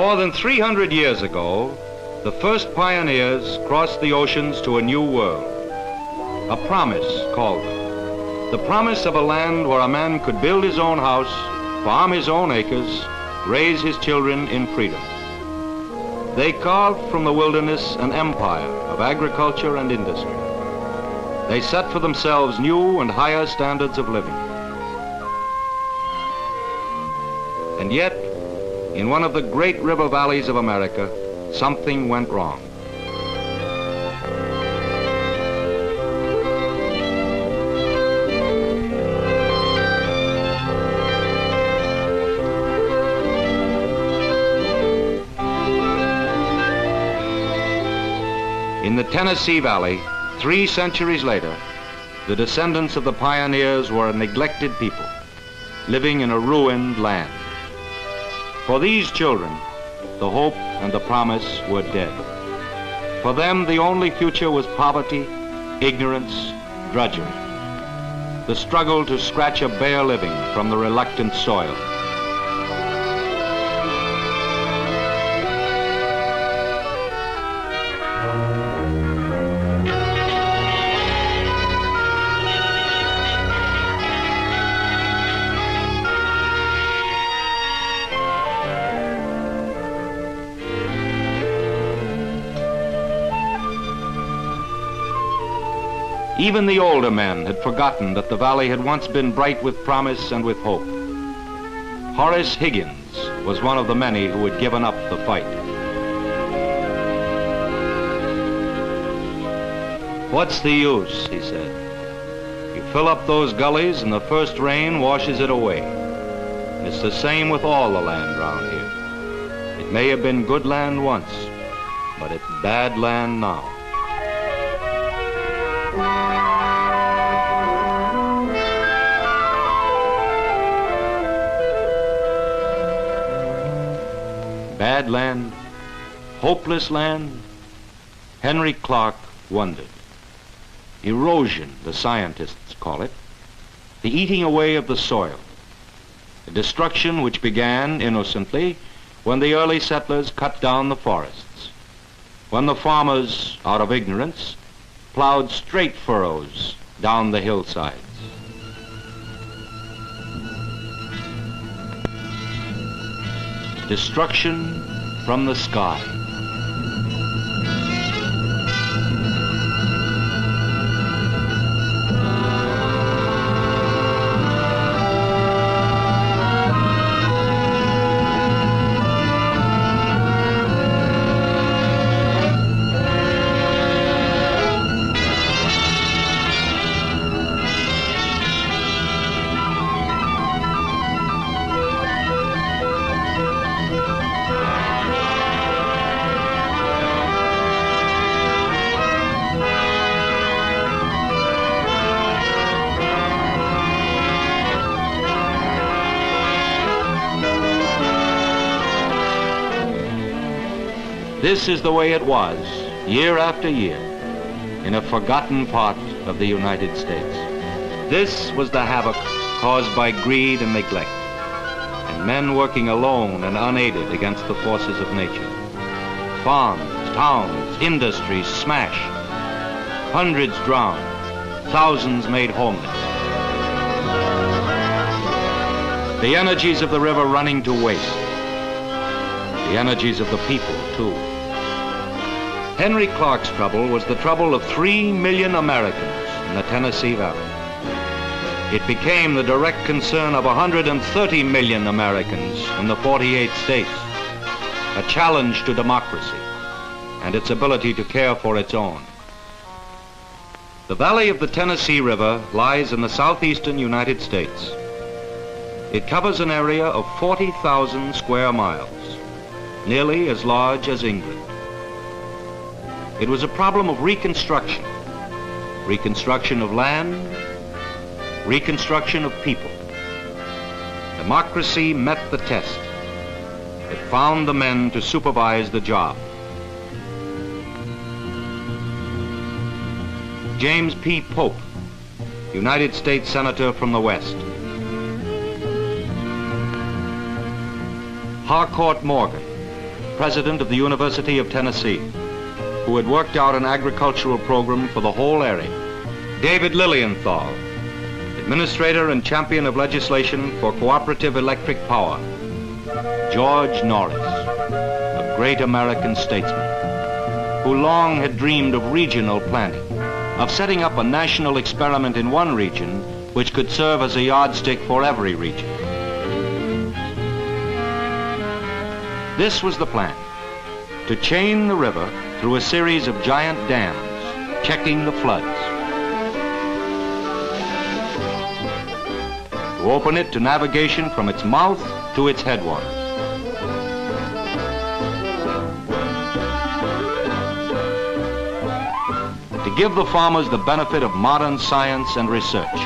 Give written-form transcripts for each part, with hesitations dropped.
More than 300 years ago, the first pioneers crossed the oceans to a new world. A promise called them. The promise of a land where a man could build his own house, farm his own acres, raise his children in freedom. They carved from the wilderness an empire of agriculture and industry. They set for themselves new and higher standards of living. And yet, in one of the great river valleys of America, something went wrong. In the Tennessee Valley, 3 centuries later, the descendants of the pioneers were a neglected people, living in a ruined land. For these children, the hope and the promise were dead. For them, the only future was poverty, ignorance, drudgery, the struggle to scratch a bare living from the reluctant soil. Even the older men had forgotten that the valley had once been bright with promise and with hope. Horace Higgins was one of the many who had given up the fight. "What's the use?" he said. "You fill up those gullies and the first rain washes it away. And it's the same with all the land round here. It may have been good land once, but it's bad land now." Bad land, hopeless land? Henry Clark wondered. Erosion, the scientists call it, the eating away of the soil, a destruction which began innocently when the early settlers cut down the forests, when the farmers, out of ignorance, plowed straight furrows down the hillsides. Destruction from the sky. This is the way it was, year after year, in a forgotten part of the United States. This was the havoc caused by greed and neglect, and men working alone and unaided against the forces of nature. Farms, towns, industries smashed, hundreds drowned, thousands made homeless. The energies of the river running to waste, the energies of the people, too. Henry Clark's trouble was the trouble of 3 million Americans in the Tennessee Valley. It became the direct concern of 130 million Americans in the 48 states, a challenge to democracy and its ability to care for its own. The valley of the Tennessee River lies in the southeastern United States. It covers an area of 40,000 square miles, nearly as large as England. It was a problem of reconstruction, reconstruction of land, reconstruction of people. Democracy met the test. It found the men to supervise the job. James P. Pope, United States Senator from the West. Harcourt Morgan, president of the University of Tennessee, who had worked out an agricultural program for the whole area. David Lilienthal, administrator and champion of legislation for cooperative electric power. George Norris, a great American statesman, who long had dreamed of regional planning, of setting up a national experiment in one region which could serve as a yardstick for every region. This was the plan: to chain the river through a series of giant dams, checking the floods. To open it to navigation from its mouth to its headwaters. To give the farmers the benefit of modern science and research.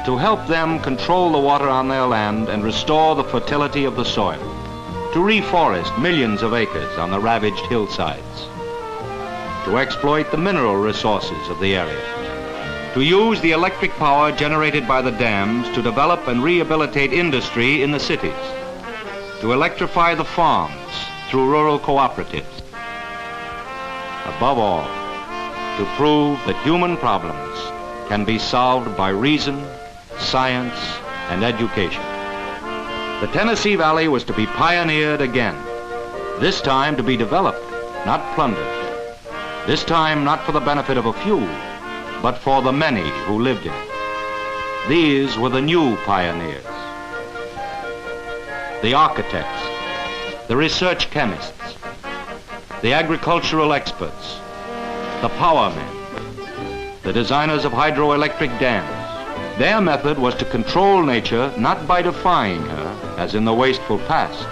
To help them control the water on their land and restore the fertility of the soil. To reforest millions of acres on the ravaged hillsides. To exploit the mineral resources of the area. To use the electric power generated by the dams to develop and rehabilitate industry in the cities. To electrify the farms through rural cooperatives. Above all, to prove that human problems can be solved by reason, science, and education. The Tennessee Valley was to be pioneered again, this time to be developed, not plundered. This time not for the benefit of a few, but for the many who lived in it. These were the new pioneers. The architects, the research chemists, the agricultural experts, the power men, the designers of hydroelectric dams. Their method was to control nature not by defying her, as in the wasteful past,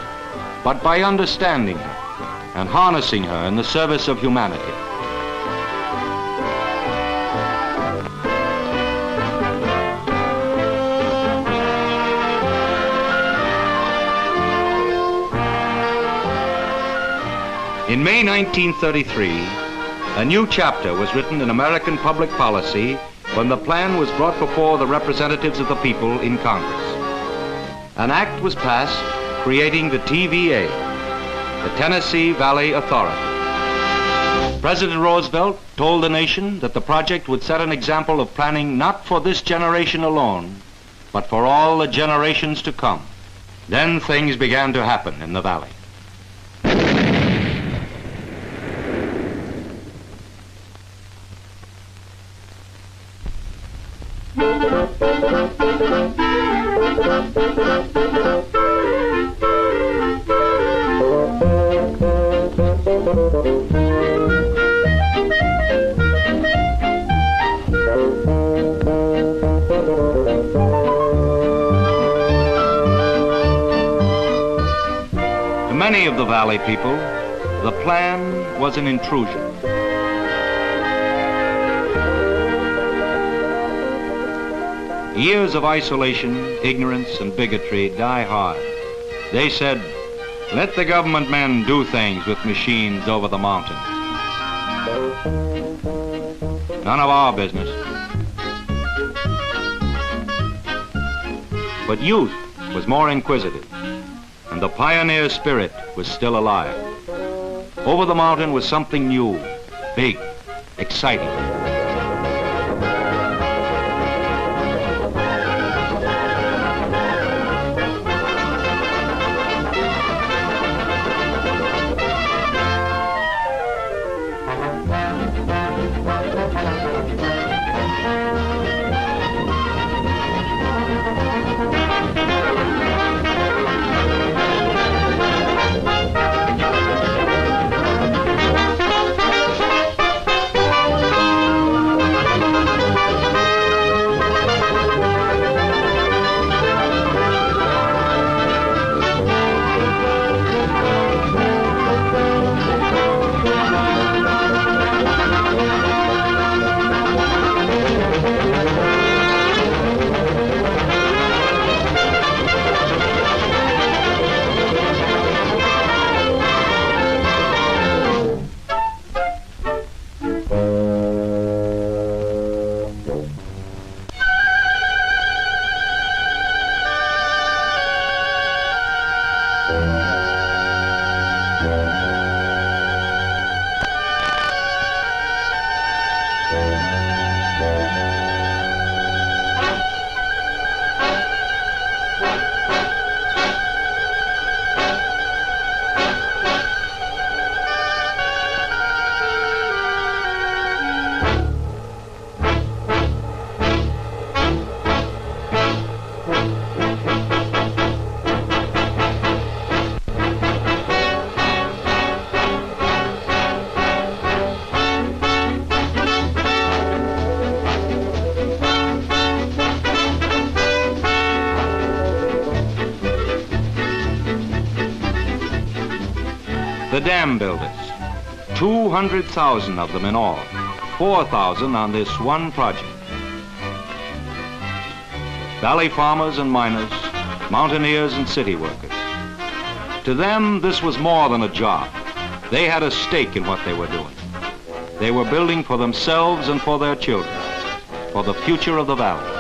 but by understanding her and harnessing her in the service of humanity. In May 1933, a new chapter was written in American public policy when the plan was brought before the representatives of the people in Congress. An act was passed creating the TVA, the Tennessee Valley Authority. President Roosevelt told the nation that the project would set an example of planning not for this generation alone, but for all the generations to come. Then things began to happen in the valley. To many of the valley people, the plan was an intrusion. Years of isolation, ignorance, and bigotry die hard. They said, let the government men do things with machines over the mountain. None of our business. But youth was more inquisitive, and the pioneer spirit was still alive. Over the mountain was something new, big, exciting. The dam builders, 200,000 of them in all, 4,000 on this one project. Valley farmers and miners, mountaineers and city workers. To them, this was more than a job. They had a stake in what they were doing. They were building for themselves and for their children, for the future of the valley.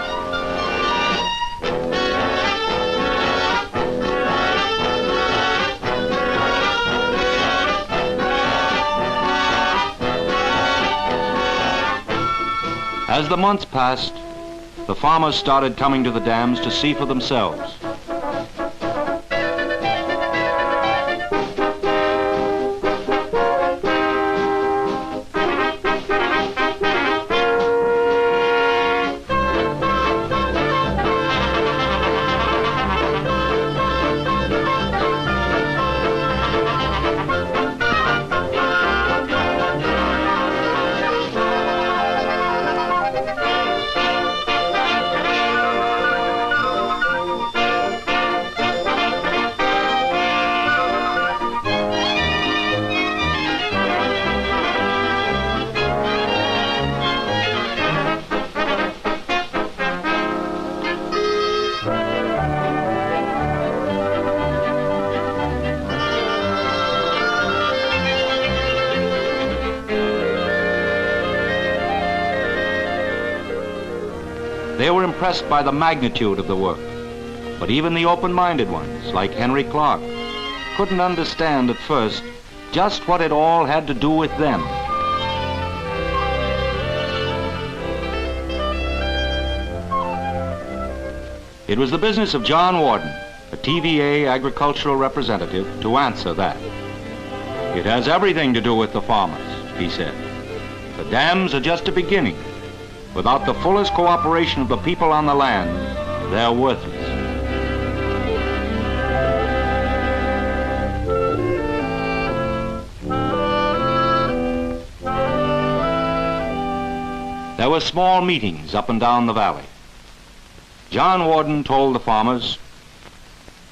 As the months passed, the farmers started coming to the dams to see for themselves. They were impressed by the magnitude of the work, but even the open-minded ones, like Henry Clark, couldn't understand at first just what it all had to do with them. It was the business of John Warden, a TVA agricultural representative, to answer that. It has everything to do with the farmers, he said. The dams are just a beginning. Without the fullest cooperation of the people on the land, they're worthless. There were small meetings up and down the valley. John Warden told the farmers,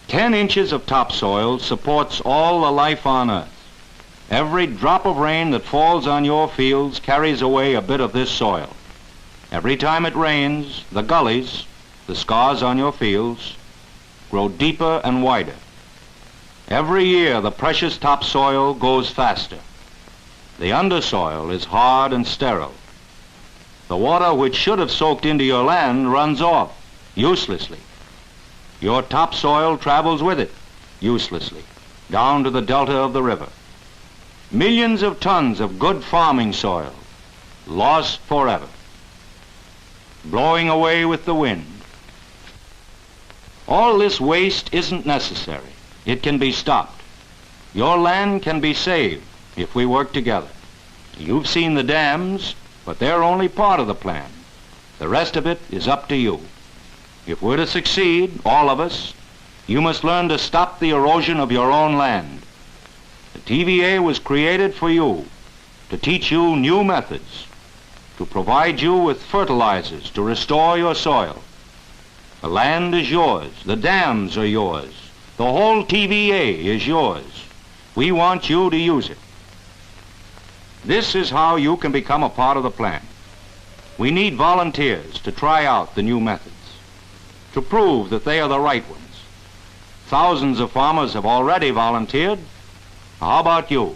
10 inches of topsoil supports all the life on earth. Every drop of rain that falls on your fields carries away a bit of this soil. Every time it rains, the gullies, the scars on your fields, grow deeper and wider. Every year, the precious topsoil goes faster. The undersoil is hard and sterile. The water which should have soaked into your land runs off, uselessly. Your topsoil travels with it, uselessly, down to the delta of the river. Millions of tons of good farming soil, lost forever, blowing away with the wind. All this waste isn't necessary. It can be stopped. Your land can be saved if we work together. You've seen the dams, but they're only part of the plan. The rest of it is up to you. If we're to succeed, all of us, you must learn to stop the erosion of your own land. The TVA was created for you, to teach you new methods, to provide you with fertilizers to restore your soil. The land is yours. The dams are yours. The whole TVA is yours. We want you to use it. This is how you can become a part of the plan. We need volunteers to try out the new methods, to prove that they are the right ones. Thousands of farmers have already volunteered. How about you?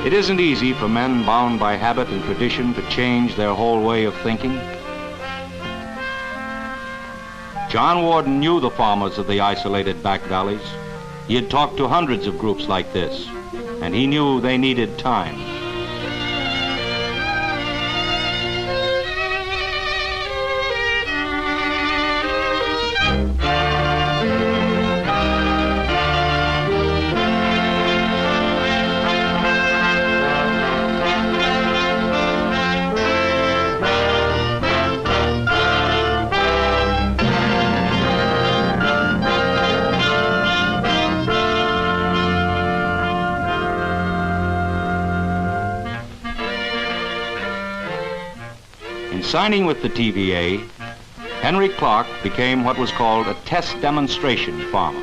It isn't easy for men bound by habit and tradition to change their whole way of thinking. John Warden knew the farmers of the isolated back valleys. He had talked to hundreds of groups like this, and he knew they needed time. In signing with the TVA, Henry Clark became what was called a test demonstration farmer.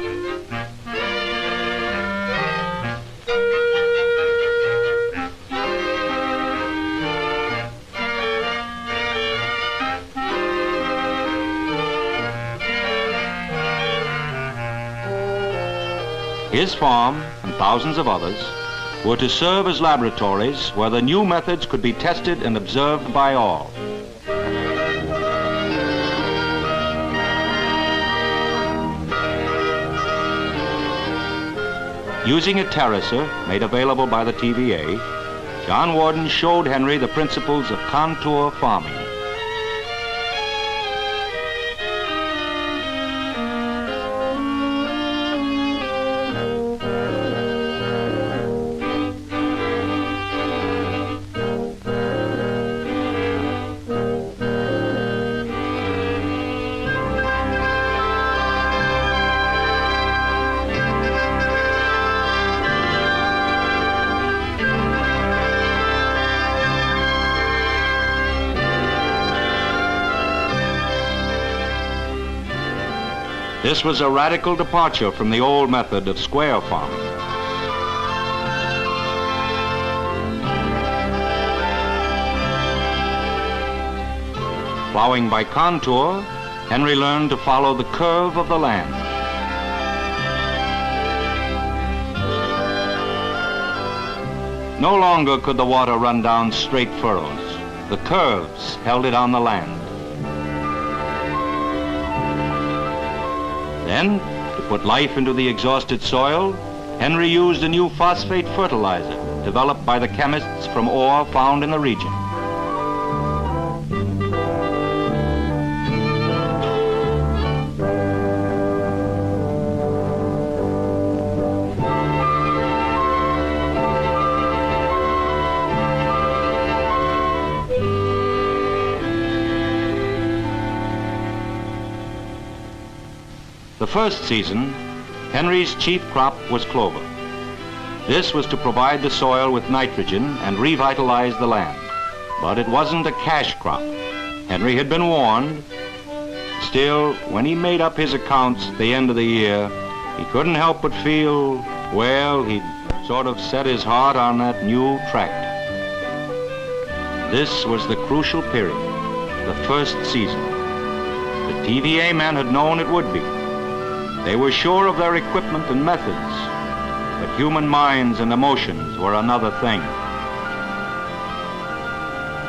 His farm and thousands of others were to serve as laboratories where the new methods could be tested and observed by all. Using a terracer made available by the TVA, John Warden showed Henry the principles of contour farming. This was a radical departure from the old method of square farming. Plowing by contour, Henry learned to follow the curve of the land. No longer could the water run down straight furrows. The curves held it on the land. Then, to put life into the exhausted soil, Henry used a new phosphate fertilizer developed by the chemists from ore found in the region. The first season, Henry's chief crop was clover. This was to provide the soil with nitrogen and revitalize the land. But it wasn't a cash crop. Henry had been warned. Still, when he made up his accounts at the end of the year, he couldn't help but feel, well, he'd sort of set his heart on that new tract. This was the crucial period, the first season. The TVA men had known it would be. They were sure of their equipment and methods, but human minds and emotions were another thing.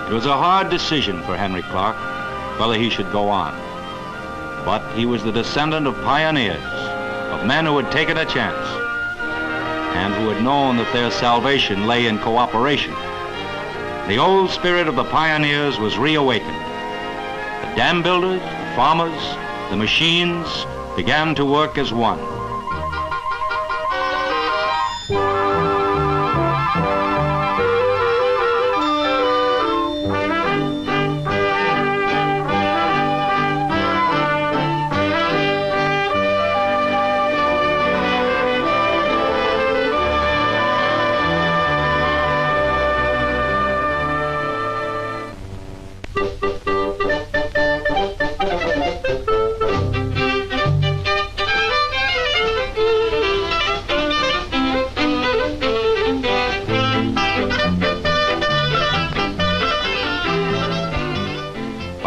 It was a hard decision for Henry Clark whether he should go on. But he was the descendant of pioneers, of men who had taken a chance, and who had known that their salvation lay in cooperation. The old spirit of the pioneers was reawakened. The dam builders, the farmers, the machines, began to work as one.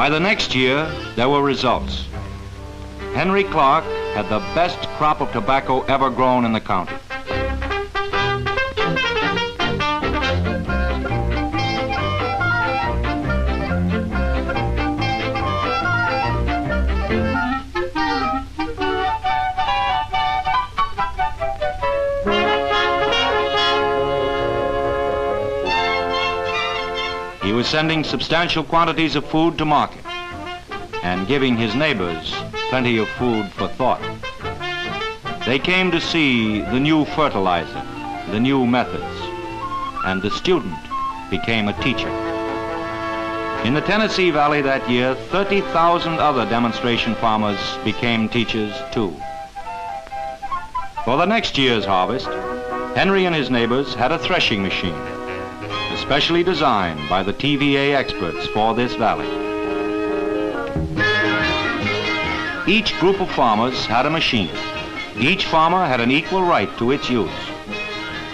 By the next year, there were results. Henry Clark had the best crop of tobacco ever grown in the county. He was sending substantial quantities of food to market and giving his neighbors plenty of food for thought. They came to see the new fertilizer, the new methods, and the student became a teacher. In the Tennessee Valley that year, 30,000 other demonstration farmers became teachers too. For the next year's harvest, Henry and his neighbors had a threshing machine, especially designed by the TVA experts for this valley. Each group of farmers had a machine. Each farmer had an equal right to its use.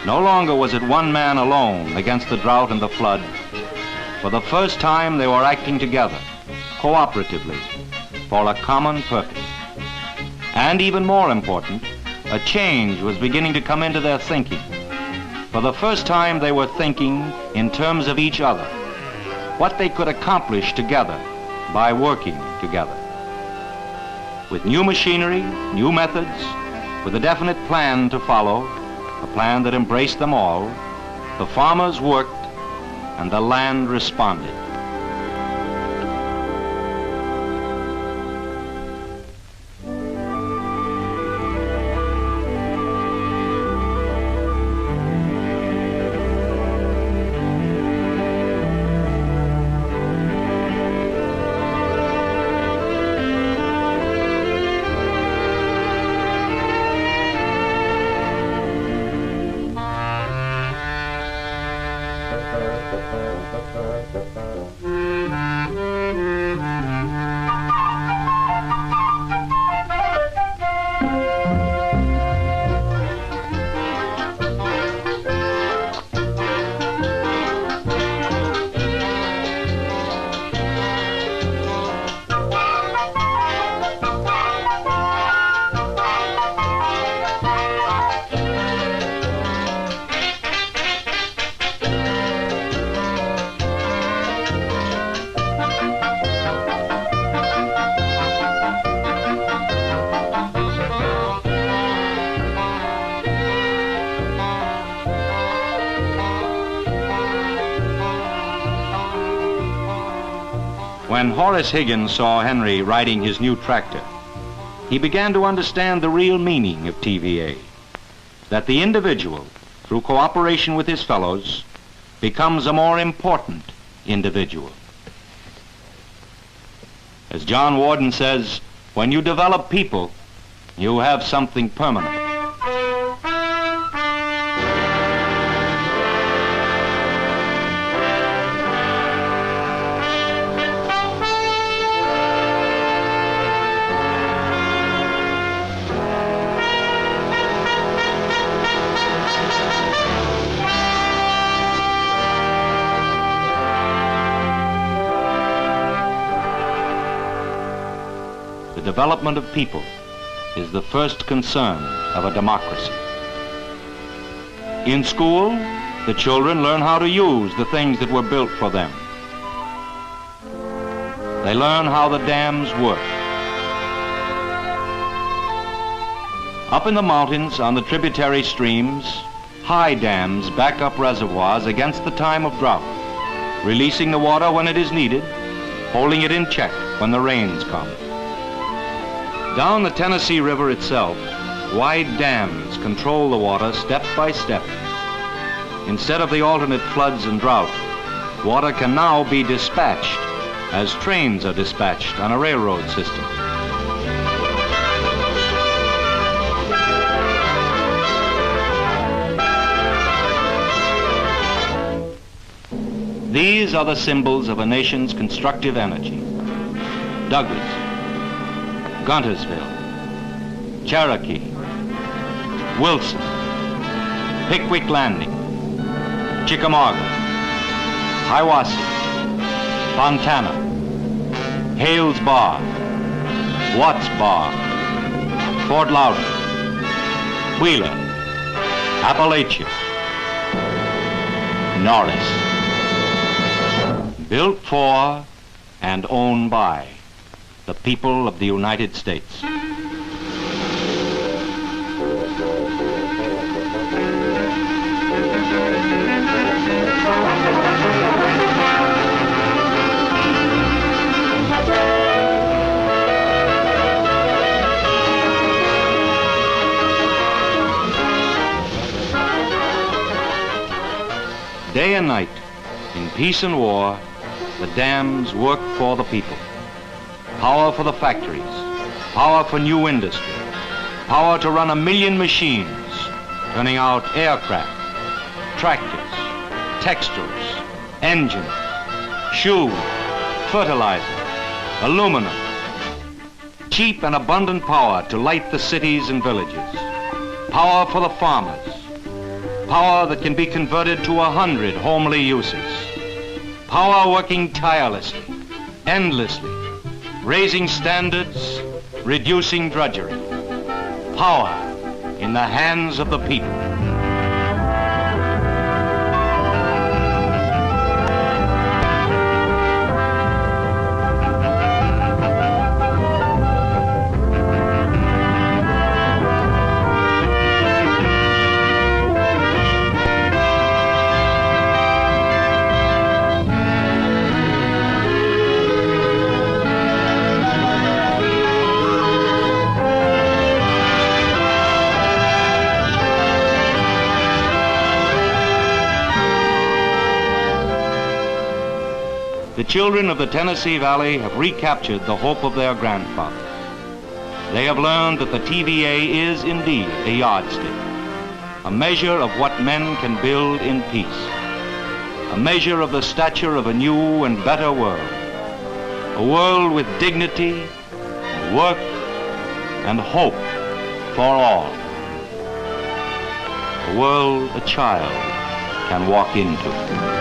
No longer was it one man alone against the drought and the flood. For the first time, they were acting together, cooperatively, for a common purpose. And even more important, a change was beginning to come into their thinking. For the first time, they were thinking in terms of each other, what they could accomplish together by working together. With new machinery, new methods, with a definite plan to follow, a plan that embraced them all, the farmers worked and the land responded. When Horace Higgins saw Henry riding his new tractor, he began to understand the real meaning of TVA, that the individual, through cooperation with his fellows, becomes a more important individual. As John Warden says, when you develop people, you have something permanent. The development of people is the first concern of a democracy. In school, the children learn how to use the things that were built for them. They learn how the dams work. Up in the mountains on the tributary streams, high dams back up reservoirs against the time of drought, releasing the water when it is needed, holding it in check when the rains come. Down the Tennessee River itself, wide dams control the water step by step. Instead of the alternate floods and drought, water can now be dispatched as trains are dispatched on a railroad system. These are the symbols of a nation's constructive energy. Douglas, Guntersville, Cherokee, Wilson, Pickwick Landing, Chickamauga, Hiwassee, Fontana, Hales Bar, Watts Bar, Fort Loudon, Wheeler, Appalachia, Norris. Built for and owned by the people of the United States. Day and night, in peace and war, the dams work for the people. Power for the factories, power for new industry, power to run 1 million machines, turning out aircraft, tractors, textiles, engines, shoes, fertilizer, aluminum. Cheap and abundant power to light the cities and villages. Power for the farmers. Power that can be converted to 100 homely uses. Power working tirelessly, endlessly, raising standards, reducing drudgery. Power in the hands of the people. The children of the Tennessee Valley have recaptured the hope of their grandfathers. They have learned that the TVA is indeed a yardstick, a measure of what men can build in peace, a measure of the stature of a new and better world, a world with dignity, work, and hope for all, a world a child can walk into.